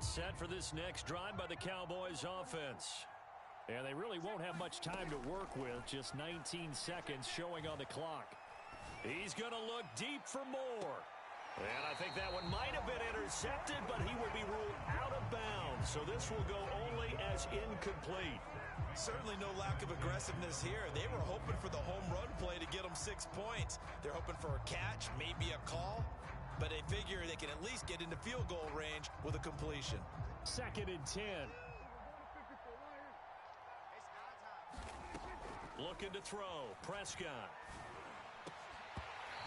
About set for this next drive by the Cowboys offense. And they really won't have much time to work with. Just 19 seconds showing on the clock. He's going to look deep for more. And I think that one might have been intercepted, but he will be ruled out of bounds. So this will go only as incomplete. Certainly no lack of aggressiveness here. They were hoping for the home run play to get them 6 points. They're hoping for a catch, maybe a call. But they figure they can at least get into field goal range with a completion. 2nd and 10. Looking to throw. Prescott.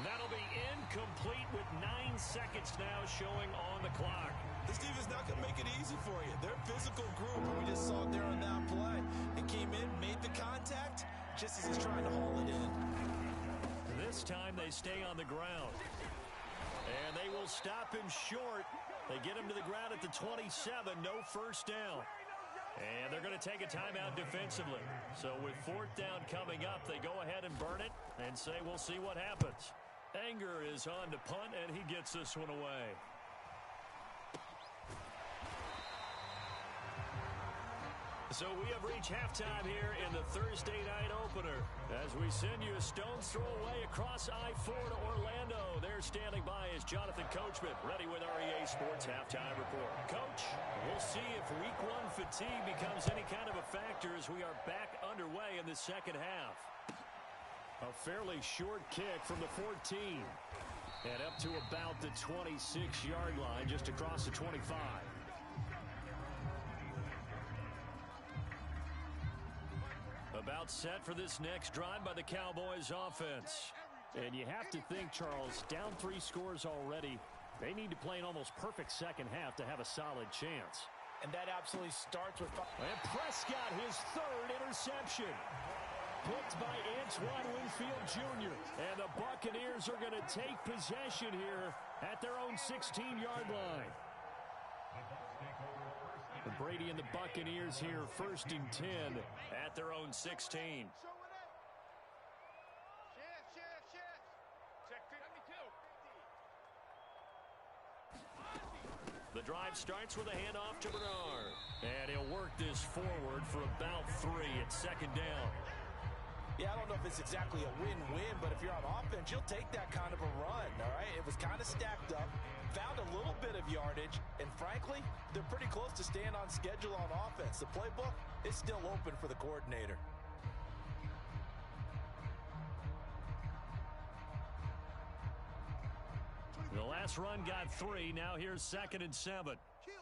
That'll be incomplete with 9 seconds now showing on the clock. This defense not going to make it easy for you. They're a physical group, and we just saw it there on that play. It came in, made the contact, just as he's trying to haul it in. This time they stay on the ground. And they will stop him short. They get him to the ground at the 27. No first down. And they're going to take a timeout defensively. So with 4th down coming up, they go ahead and burn it and say we'll see what happens. Anger is on to punt, and he gets this one away. So we have reached halftime here in the Thursday night opener as we send you a stone's throw away across I-4 to Orlando. There standing by is Jonathan Coachman, ready with our EA Sports Halftime Report. Coach, we'll see if Week 1 fatigue becomes any kind of a factor as we are back underway in the second half. A fairly short kick from the 14 and up to about the 26-yard line, just across the 25. About set for this next drive by the Cowboys offense. And you have to think, Charles, down 3 scores already. They need to play an almost perfect second half to have a solid chance. And that absolutely starts with... And Prescott, his 3rd interception. Picked by Antoine Winfield Jr. And the Buccaneers are going to take possession here at their own 16-yard line. Brady and the Buccaneers here 1st and 10 at their own 16. The drive starts with a handoff to Bernard. And he'll work this forward for about 3 at 2nd down. Yeah, I don't know if it's exactly a win-win, but if you're on offense, you'll take that kind of a run, all right? It was kind of stacked up, found a little bit of yardage, and frankly, they're pretty close to staying on schedule on offense. The playbook is still open for the coordinator. The last run got 3. Now here's 2nd and 7. Kill.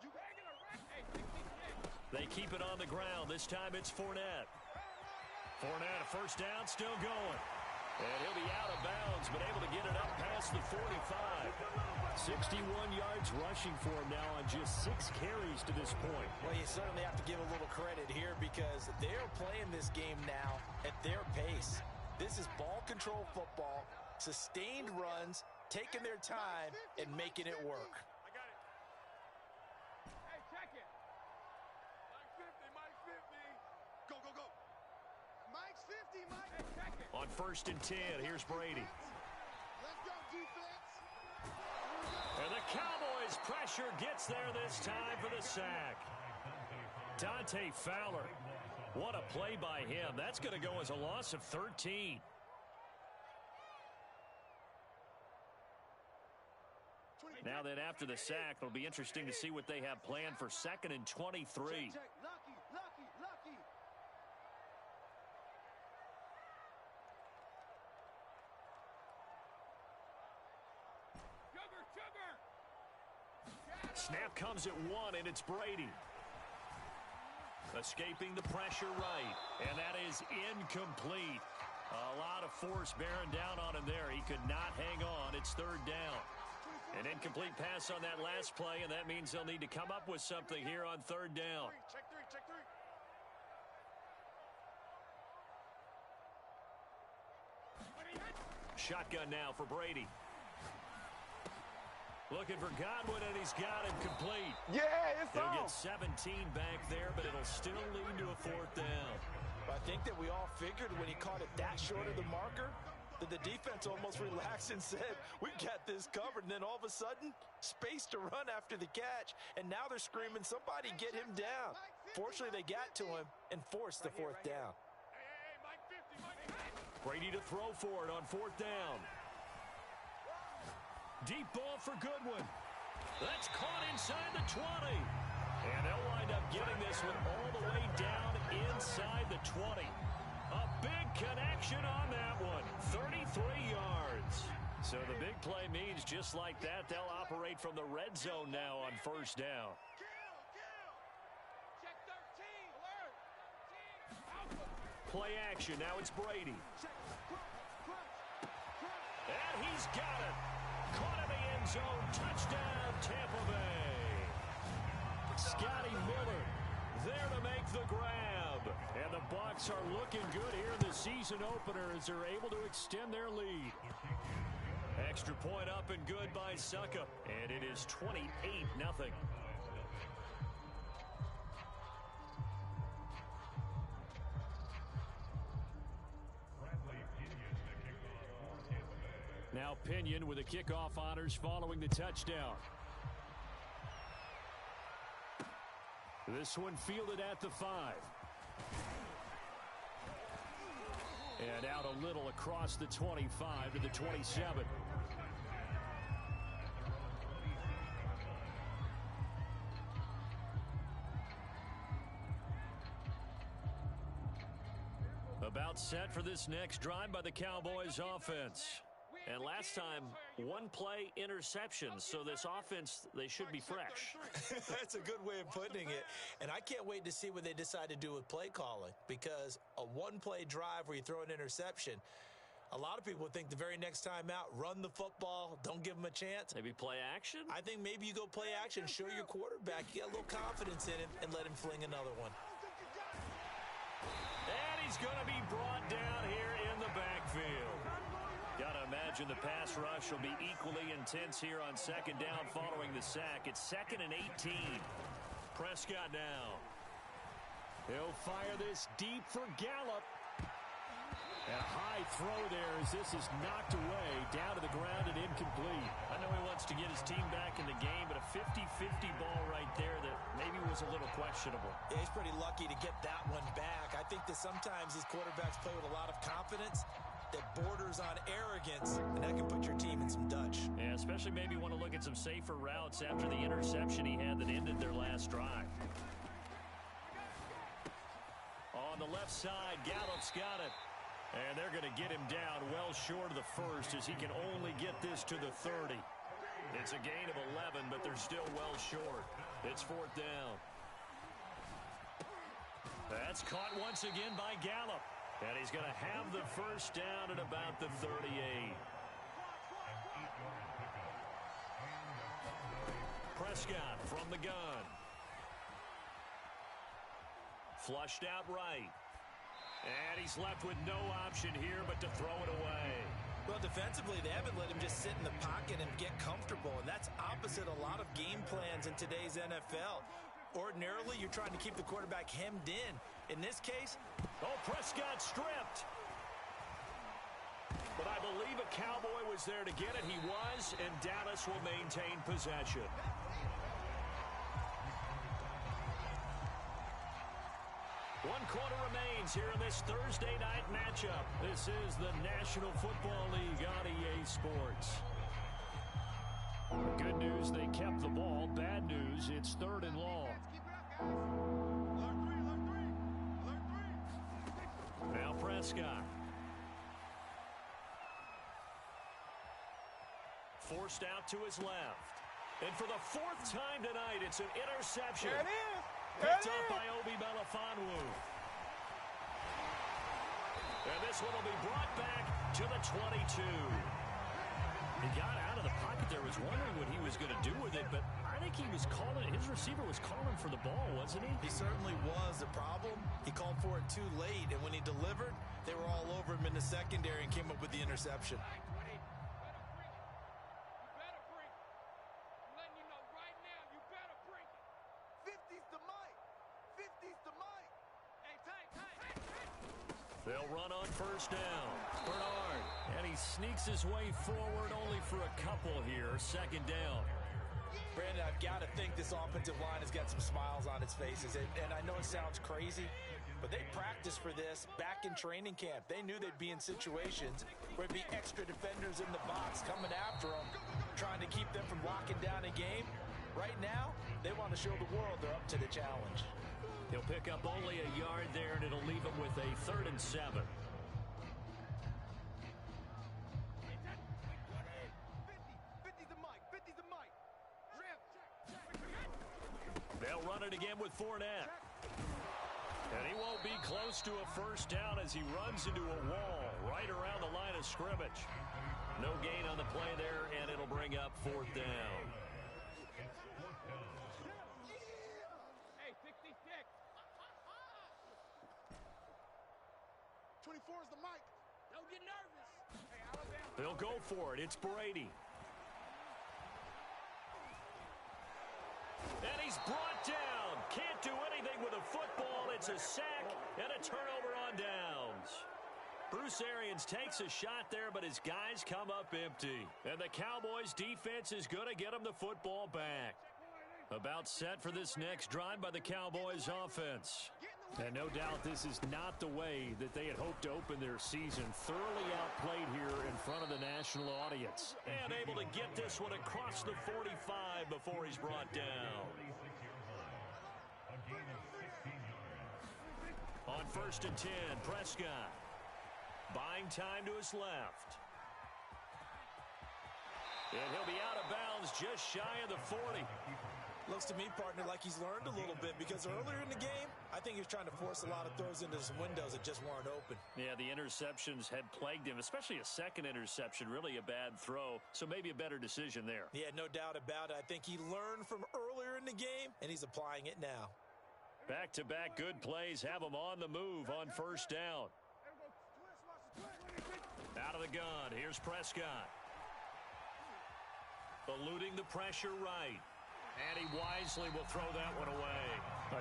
You hanging They keep it on the ground. This time it's Fournette. Fournette, a first down, still going. And he'll be out of bounds, but able to get it up past the 45. 61 yards rushing for him now on just 6 carries to this point. Well, you certainly have to give a little credit here because they're playing this game now at their pace. This is ball control football, sustained runs, taking their time and making it work. I got it. Hey, check it. Mike 50. Go. Mike's 50, Mike. Hey, check it. On 1st and 10, here's Brady. Let's go, defense. And the Cowboys pressure gets there this time for the sack. Dante Fowler. What a play by him. That's going to go as a loss of 13. Now that after the sack, it'll be interesting to see what they have planned for 2nd and 23. Check. Lucky. Sugar. Snap comes at 1, and it's Brady. Escaping the pressure right, and that is incomplete. A lot of force bearing down on him there. He could not hang on. It's 3rd down. An incomplete pass on that last play, and that means they'll need to come up with something here on 3rd down. Check three. Shotgun now for Brady. Looking for Godwin, and he's got him complete. Yeah, it's He'll on. get 17 back there, but it'll still lead to a 4th down. I think that we all figured when he caught it that short of the marker, The defense almost relaxed and said, we've got this covered. And then all of a sudden, space to run after the catch. And now they're screaming, somebody get him down. Fortunately, they got to him and forced the fourth down. Brady to throw for it on fourth down. Deep ball for Goodwin. That's caught inside the 20. And they'll wind up getting this one all the way down inside the 20. A big connection on that one. 33 yards. So the big play means just like that, they'll operate from the red zone now on first down. Check 13. Play action. Now it's Brady. And he's got it. Caught in the end zone. Touchdown, Tampa Bay. Scotty Miller there to make the grab. And the Bucs are looking good here in the season opener as they're able to extend their lead. Extra point up and good by Succa. And it is 28-0. Now Pinion with the kickoff honors following the touchdown. This one fielded at the 5. And out a little across the 25 to the 27. About set for this next drive by the Cowboys offense. And last time, one play interception. So this offense, they should be fresh. That's a good way of putting it. And I can't wait to see what they decide to do with play calling. Because a one-play drive where you throw an interception, a lot of people think the very next time out, run the football, don't give them a chance. Maybe play action? I think maybe you go play action, show your quarterback, you get a little confidence in him, and let him fling another one. And he's going to be brought down here in the backfield. Got to imagine the pass rush will be equally intense here on second down following the sack. It's 2nd and 18. Prescott now. He'll fire this deep for Gallup. And a high throw there as this is knocked away, down to the ground and incomplete. I know he wants to get his team back in the game, but a 50-50 ball right there that maybe was a little questionable. Yeah, he's pretty lucky to get that one back. I think that sometimes these quarterbacks play with a lot of confidence that borders on arrogance, and that can put your team in some Dutch. Yeah, especially maybe want to look at some safer routes after the interception he had that ended their last drive. On the left side, Gallup's got it. And they're going to get him down well short of the first as he can only get this to the 30. It's a gain of 11, but they're still well short. It's fourth down. That's caught once again by Gallup. And he's going to have the first down at about the 38. Prescott from the gun. Flushed out right. And he's left with no option here but to throw it away. Well, defensively, they haven't let him just sit in the pocket and get comfortable, and that's opposite a lot of game plans in today's NFL. Ordinarily, you're trying to keep the quarterback hemmed in. In this case, Prescott stripped. But I believe a Cowboy was there to get it. He was, and Dallas will maintain possession. One quarter remains here in this Thursday night matchup. This is the National Football League on EA Sports. Good news, they kept the ball. Bad news, it's 3rd and long. Now Prescott. Forced out to his left. And for the 4th time tonight, it's an interception. There it is. Picked up by Obi Melifonwu. And this one will be brought back to the 22. He got out of the pocket there, was wondering what he was going to do with it, but I think he was calling, his receiver was calling for the ball, wasn't he? he certainly was. The problem, he called for it too late, and when he delivered, they were all over him in the secondary and came up with the interception. They'll run on first down. Bernard. And he sneaks his way forward only for a couple here. Second down. Brandon, I've got to think this offensive line has got some smiles on its faces. And I know it sounds crazy, but they practiced for this back in training camp. They knew they'd be in situations where there'd be extra defenders in the box coming after them, trying to keep them from locking down a game. Right now, they want to show the world they're up to the challenge. He'll pick up only a yard there, and it'll leave him with a 3rd and 7. 50's the mic. 50's the mic. They'll run it again with Fournette. And he won't be close to a first down as he runs into a wall right around the line of scrimmage. No gain on the play there, and it'll bring up 4th down. Hey, 66. 24 is the mic. Don't get nervous. Hey, Alabama. They'll go for it. It's Brady. And he's brought down. Can't do anything with a football. It's a sack and a turnover on downs. Bruce Arians takes a shot there, but his guys come up empty. And the Cowboys defense is going to get him the football back. About set for this next drive by the Cowboys offense. And no doubt this is not the way that they had hoped to open their season. Thoroughly outplayed here in front of the national audience. And able to get this one across the 45 before he's brought down. On 1st and 10, Prescott. Buying time to his left. And he'll be out of bounds just shy of the 40. Looks to me, partner, like he's learned a little bit, because earlier in the game, I think he was trying to force a lot of throws into some windows that just weren't open. Yeah, the interceptions had plagued him, especially a second interception, really a bad throw, so maybe a better decision there. Yeah, no doubt about it. I think he learned from earlier in the game, and he's applying it now. Back-to-back good plays have him on the move on first down. Out of the gun, here's Prescott. Eluding the pressure right. And he wisely will throw that one away.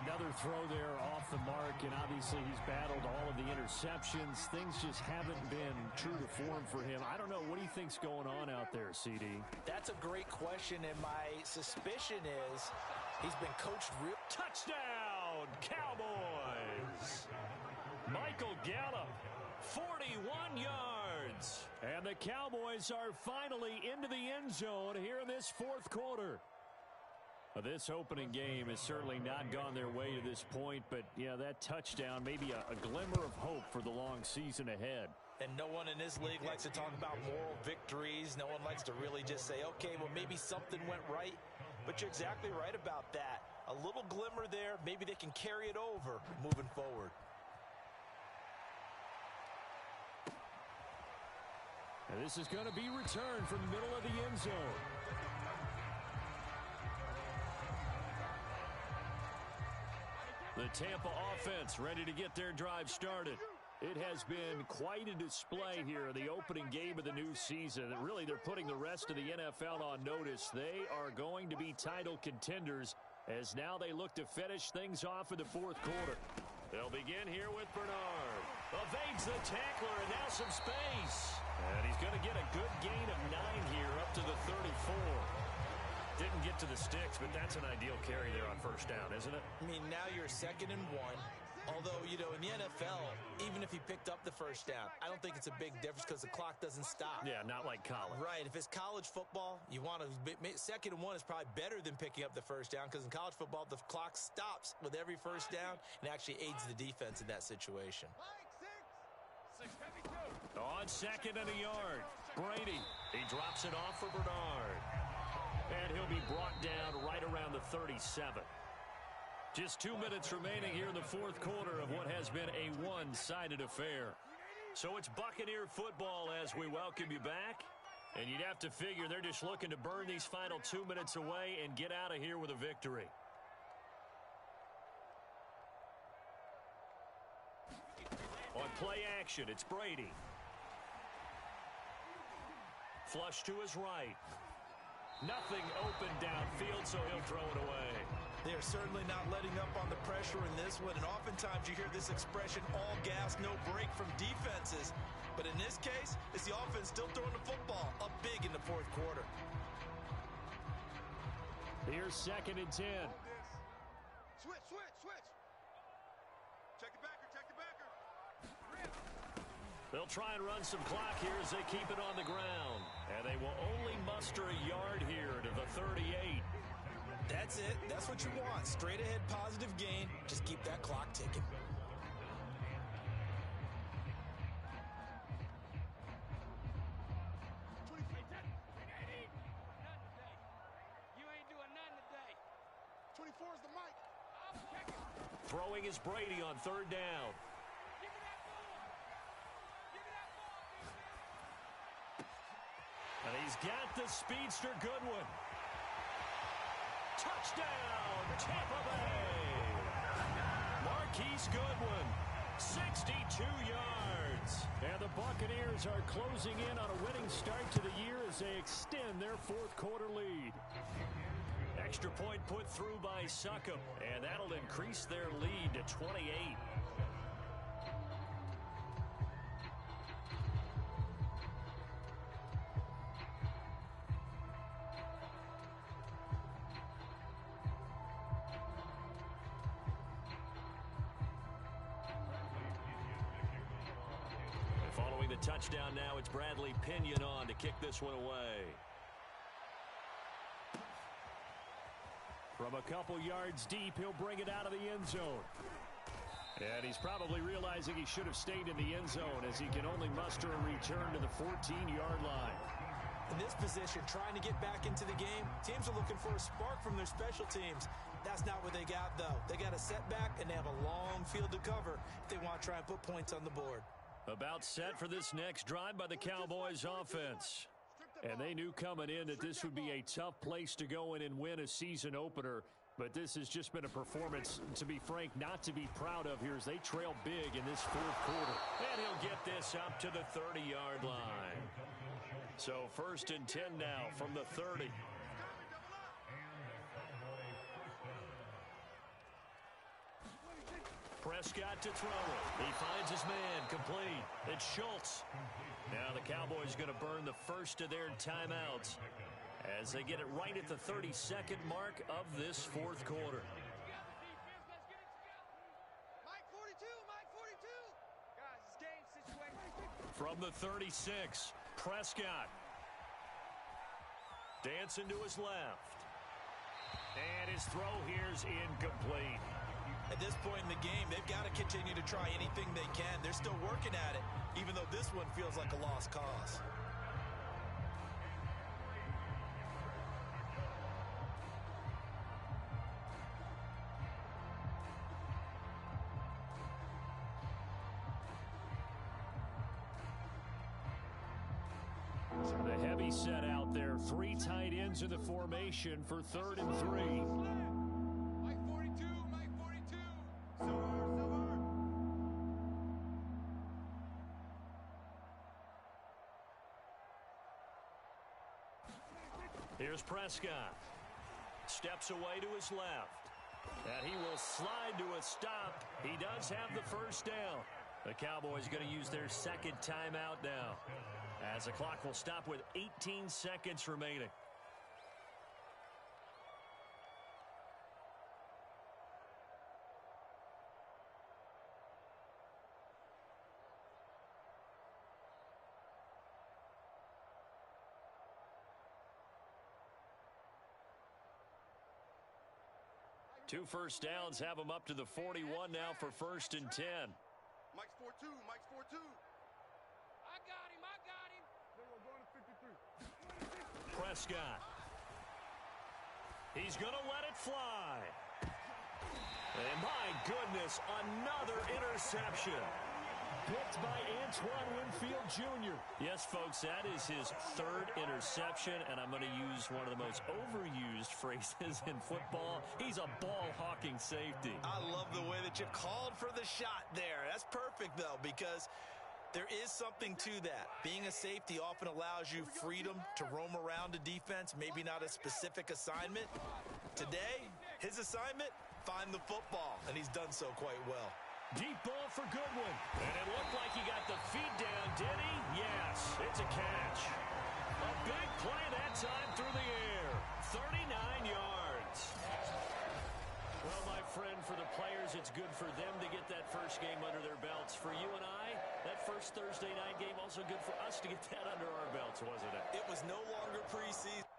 Another throw there off the mark, and obviously he's battled all of the interceptions. Things just haven't been true to form for him. I don't know. What do you think's going on out there, CD? That's a great question, and my suspicion is he's been coached real. Touchdown, Cowboys! Michael Gallup, 41 yards. And the Cowboys are finally into the end zone here in this 4th quarter. This opening game has certainly not gone their way to this point, but, yeah, that touchdown, maybe a glimmer of hope for the long season ahead. And no one in this league likes to talk about moral victories. No one likes to really just say, okay, well, maybe something went right. But you're exactly right about that. A little glimmer there. Maybe they can carry it over moving forward. And this is going to be returned from the middle of the end zone. The Tampa offense ready to get their drive started. It has been quite a display here in the opening game of the new season. Really, they're putting the rest of the NFL on notice. They are going to be title contenders as now they look to finish things off in the 4th quarter. They'll begin here with Bernard. Evades the tackler, and now some space. And he's going to get a good gain of 9 here up to the 34. Didn't get to the sticks, but that's an ideal carry there on first down, isn't it? I mean, now you're 2nd and 1. Although, you know, in the NFL, even if he picked up the first down, I don't think it's a big difference because the clock doesn't stop. Yeah, not like college. Right. If it's college football, you want to 2nd and 1 is probably better than picking up the first down, because in college football, the clock stops with every first down and actually aids the defense in that situation. On 2nd and a yard, Brady. He drops it off for Bernard. And he'll be brought down right around the 37. Just 2 minutes remaining here in the 4th quarter of what has been a one-sided affair. So it's Buccaneer football as we welcome you back. And you'd have to figure they're just looking to burn these final 2 minutes away and get out of here with a victory. On play action, it's Brady. Flush to his right. Nothing open downfield, so he'll throw it away. They are certainly not letting up on the pressure in this one, and oftentimes you hear this expression, all gas, no break from defenses. But in this case, it's the offense still throwing the football up big in the fourth quarter. Here's 2nd and 10. Switch, switch, switch. Check the backer, check the backer. They'll try and run some clock here as they keep it on the ground. And they will only muster a yard here to the 38. That's it. That's what you want. Straight ahead positive gain. Just keep that clock ticking. Throwing is Brady on 3rd down. And he's got the speedster Goodwin. Touchdown, Tampa Bay. Marquise Goodwin, 62 yards. And the Buccaneers are closing in on a winning start to the year as they extend their 4th quarter lead. Extra point put through by Succop, and that'll increase their lead to 28. Following the touchdown now, it's Bradley Pinion on to kick this one away. From a couple yards deep, he'll bring it out of the end zone. And he's probably realizing he should have stayed in the end zone as he can only muster a return to the 14-yard line. In this position, trying to get back into the game, teams are looking for a spark from their special teams. That's not what they got, though. They got a setback, and they have a long field to cover if they want to try and put points on the board. About set for this next drive by the Cowboys offense. And they knew coming in that this would be a tough place to go in and win a season opener. But this has just been a performance, to be frank, not to be proud of here as they trail big in this 4th quarter. And he'll get this up to the 30-yard line. So 1st and 10 now from the 30. Prescott to throw it. He finds his man complete. It's Schultz. Now the Cowboys going to burn the first of their timeouts as they get it right at the 32nd mark of this 4th quarter. Mike 42, Mike 42. Guys, it's game situation. From the 36, Prescott. Dancing to his left. And his throw here's incomplete. At this point in the game, they've got to continue to try anything they can. They're still working at it, even though this one feels like a lost cause. The heavy set out there. 3 tight ends in the formation for 3rd and 3. Mike 42, Mike 42. Silver. Here's Prescott. Steps away to his left. And he will slide to a stop. He does have the first down. The Cowboys going to use their 2nd timeout now, as the clock will stop with 18 seconds remaining. Two first downs have them up to the 41 now for 1st and 10. Mike's 4-2, Mike's 4-2. I got him. We're going to 53. Prescott. He's going to let it fly. And my goodness, another interception. Picked by Antoine Winfield Jr. Yes, folks, that is his 3rd interception, and I'm going to use one of the most overused phrases in football. He's a ball-hawking safety. I love the way that you called for the shot there. That's perfect, though, because there is something to that. Being a safety often allows you freedom to roam around a defense, maybe not a specific assignment. Today, His assignment, find the football, and he's done so quite well. Deep ball for Goodwin. And it looked like he got the feet down, did he? Yes, it's a catch. A big play that time through the air. 39 yards. Well, my friend, for the players, it's good for them to get that first game under their belts. For you and I, that first Thursday night game, also good for us to get that under our belts, wasn't it? It was no longer preseason.